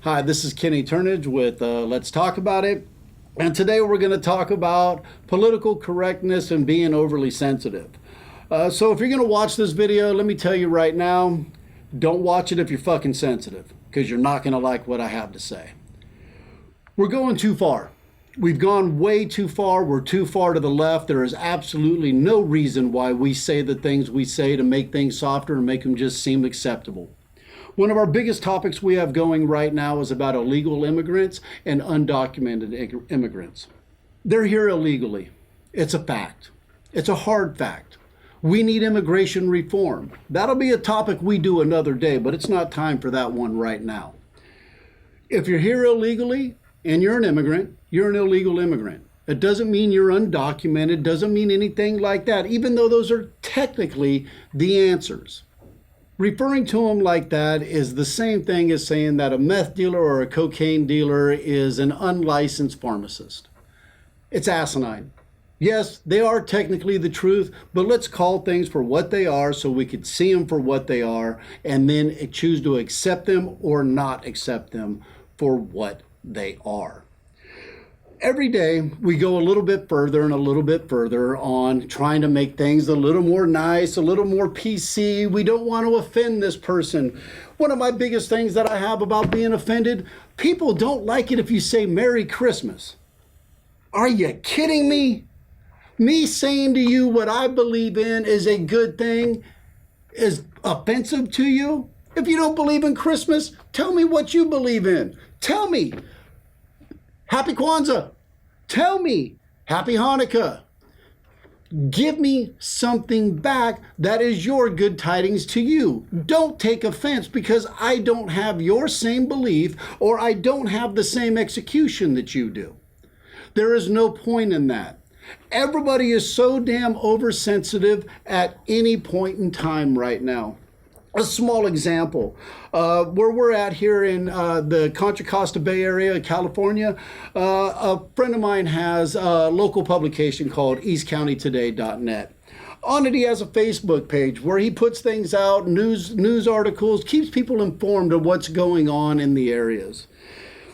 Hi, this is Kenny Turnage with Let's Talk About It. And today we're going to talk about political correctness and being overly sensitive. So if you're going to watch this video, let me tell you right now, don't watch it if you're fucking sensitive, because you're not going to like what I have to say. We're going too far. We've gone way too far. We're too far to the left. There is absolutely no reason why we say the things we say to make things softer and make them just seem acceptable. One of our biggest topics we have going right now is about illegal immigrants and undocumented immigrants. They're here illegally. It's a fact. It's a hard fact. We need immigration reform. That'll be a topic we do another day, but it's not time for that one right now. If you're here illegally and you're an immigrant, you're an illegal immigrant. It doesn't mean you're undocumented, doesn't mean anything like that, even though those are technically the answers. Referring to them like that is the same thing as saying that a meth dealer or a cocaine dealer is an unlicensed pharmacist. It's asinine. Yes, they are technically the truth, but let's call things for what they are so we could see them for what they are and then choose to accept them or not accept them for what they are. Every day we go a little bit further and a little bit further on trying to make things a little more nice, a little more PC. We don't want to offend this person. One of my biggest things that I have about being offended, people don't like it if you say Merry Christmas. Are you kidding me? Me saying to you what I believe in is a good thing is offensive to you? If you don't believe in Christmas, tell me what you believe in. Tell me. Happy Kwanzaa. Tell me Happy Hanukkah. Give me something back that is your good tidings to you. Don't take offense because I don't have your same belief or I don't have the same execution that you do. There is no point in that. Everybody is so damn oversensitive at any point in time right now. A small example, where we're at here in the Contra Costa Bay Area, California, a friend of mine has a local publication called eastcountytoday.net. On it, he has a Facebook page where he puts things out, news articles, keeps people informed of what's going on in the areas.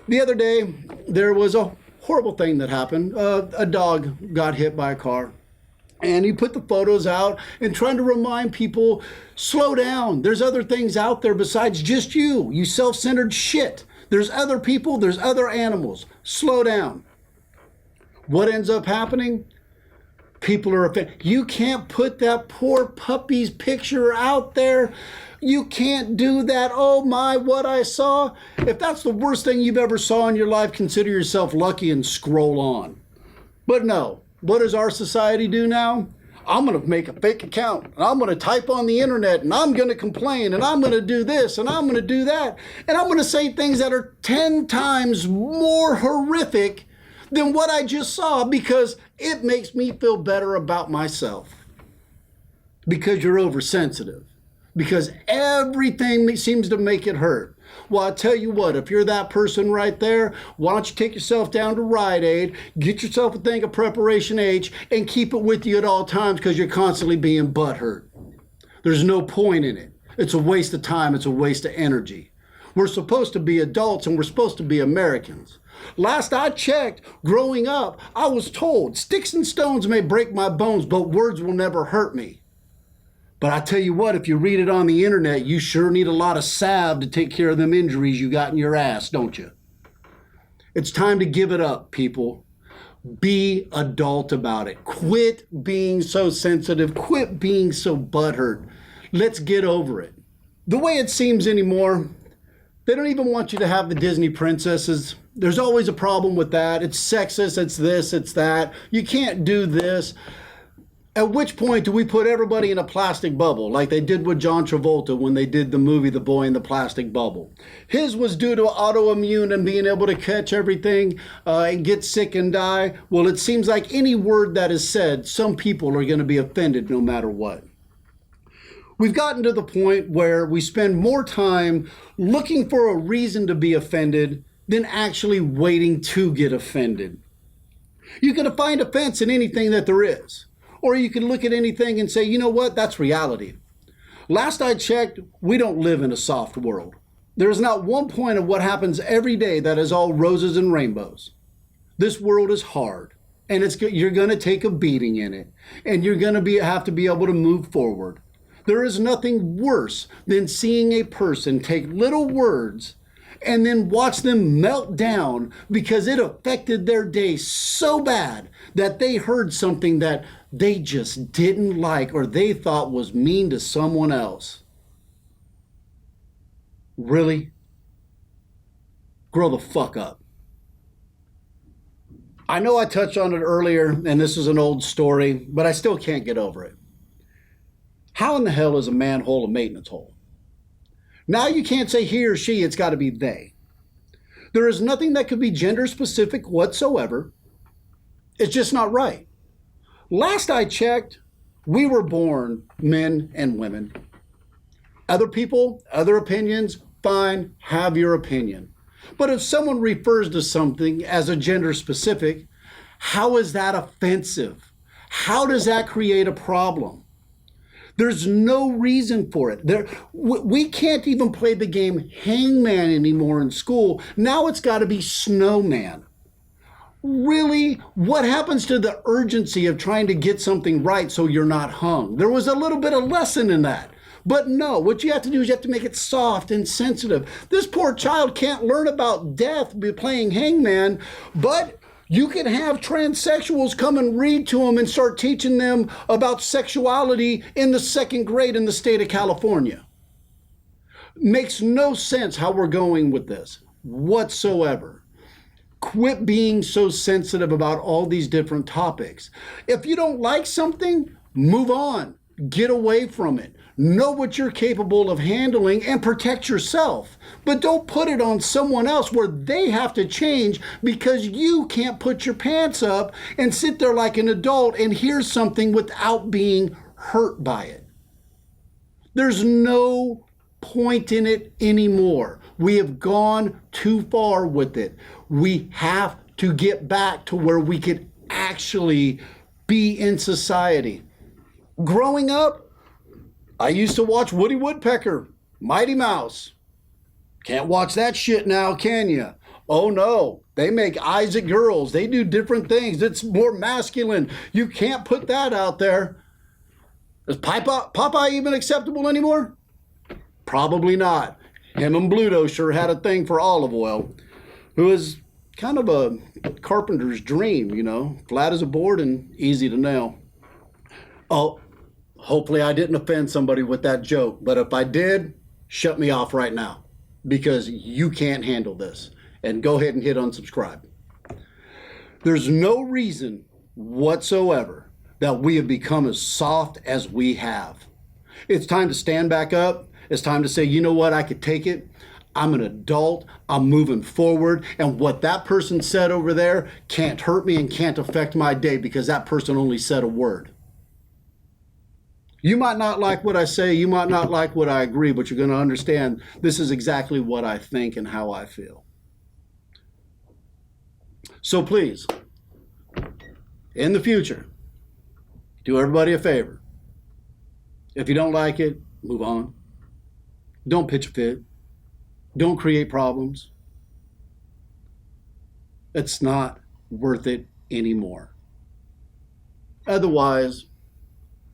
The other day, there was a horrible thing that happened. A dog got hit by a car. And he put the photos out and trying to remind people, slow down. There's other things out there besides just you. You self-centered shit. There's other people. There's other animals. Slow down. What ends up happening? People are offended. You can't put that poor puppy's picture out there. You can't do that. Oh my, what I saw. If that's the worst thing you've ever saw in your life, consider yourself lucky and scroll on. But no. What does our society do now? I'm going to make a fake account and I'm going to type on the internet and I'm going to complain and I'm going to do this and I'm going to do that. And I'm going to say things that are 10 times more horrific than what I just saw because it makes me feel better about myself. Because you're oversensitive. Because everything seems to make it hurt. Well, I tell you what, if you're that person right there, why don't you take yourself down to Rite Aid, get yourself a thing of Preparation H, and keep it with you at all times because you're constantly being butthurt. There's no point in it. It's a waste of time. It's a waste of energy. We're supposed to be adults and we're supposed to be Americans. Last I checked, growing up, I was told, sticks and stones may break my bones, but words will never hurt me. But I tell you what, if you read it on the internet, you sure need a lot of salve to take care of them injuries you got in your ass, don't you? It's time to give it up, people. Be adult about it. Quit being so sensitive. Quit being so butthurt. Let's get over it. The way it seems anymore, they don't even want you to have the Disney princesses. There's always a problem with that. It's sexist, it's this, it's that. You can't do this. At which point do we put everybody in a plastic bubble like they did with John Travolta when they did the movie The Boy in the Plastic Bubble? His was due to autoimmune and being able to catch everything and get sick and die. Well, it seems like any word that is said, some people are going to be offended no matter what. We've gotten to the point where we spend more time looking for a reason to be offended than actually waiting to get offended. You can find offense in anything that there is. Or you can look at anything and say, you know what, that's reality. Last I checked, we don't live in a soft world. There is not one point of what happens every day that is all roses and rainbows. This world is hard, and you're going to take a beating in it, and you're going to have to be able to move forward. There is nothing worse than seeing a person take little words and then watch them melt down because it affected their day so bad that they heard something that they just didn't like or they thought was mean to someone else. Really? Grow the fuck up. I know I touched on it earlier, and this is an old story, but I still can't get over it. How in the hell is a manhole a maintenance hole? Now you can't say he or she, it's got to be they. There is nothing that could be gender specific whatsoever. It's just not right. Last I checked, we were born men and women. Other people, other opinions, fine, have your opinion. But if someone refers to something as a gender specific, how is that offensive? How does that create a problem? There's no reason for it. We can't even play the game hangman anymore in school. Now it's got to be snowman. Really? What happens to the urgency of trying to get something right so you're not hung? There was a little bit of lesson in that. But no, what you have to do is you have to make it soft and sensitive. This poor child can't learn about death by playing hangman, but you can have transsexuals come and read to them and start teaching them about sexuality in the 2nd grade in the state of California. Makes no sense how we're going with this whatsoever. Quit being so sensitive about all these different topics. If you don't like something, move on. Get away from it. Know what you're capable of handling and protect yourself. But don't put it on someone else where they have to change because you can't put your pants up and sit there like an adult and hear something without being hurt by it. There's no point in it anymore. We have gone too far with it. We have to get back to where we could actually be in society. Growing up, I used to watch Woody Woodpecker, Mighty Mouse. Can't watch that shit now, can you? Oh no, they make Isaac girls. They do different things. It's more masculine. You can't put that out there. Is Popeye even acceptable anymore? Probably not. Him and Bluto sure had a thing for olive oil, who is kind of a carpenter's dream, you know, flat as a board and easy to nail. Oh, hopefully I didn't offend somebody with that joke, but if I did, shut me off right now because you can't handle this. And go ahead and hit unsubscribe. There's no reason whatsoever that we have become as soft as we have. It's time to stand back up. It's time to say, you know what, I could take it. I'm an adult. I'm moving forward. And what that person said over there can't hurt me and can't affect my day because that person only said a word. You might not like what I say, you might not like what I agree, but you're going to understand this is exactly what I think and how I feel. So please, in the future, do everybody a favor. If you don't like it, move on. Don't pitch a fit. Don't create problems. It's not worth it anymore. Otherwise,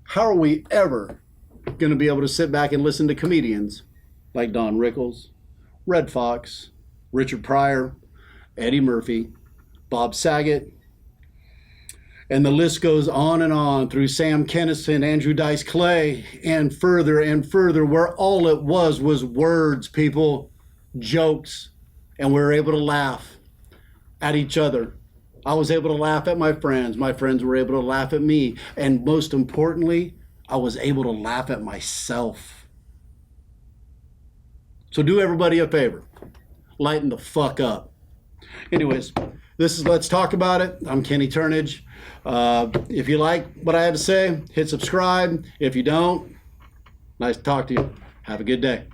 how are we ever going to be able to sit back and listen to comedians like Don Rickles, Red Fox, Richard Pryor, Eddie Murphy, Bob Saget, and the list goes on through Sam Kinison, Andrew Dice Clay, and further, where all it was words, people, jokes, and we were able to laugh at each other. I was able to laugh at my friends were able to laugh at me, and most importantly, I was able to laugh at myself. So do everybody a favor, lighten the fuck up. Anyways, this is Let's Talk About It. I'm Kenny Turnage. If you like what I had to say, hit subscribe. If you don't, nice to talk to you. Have a good day.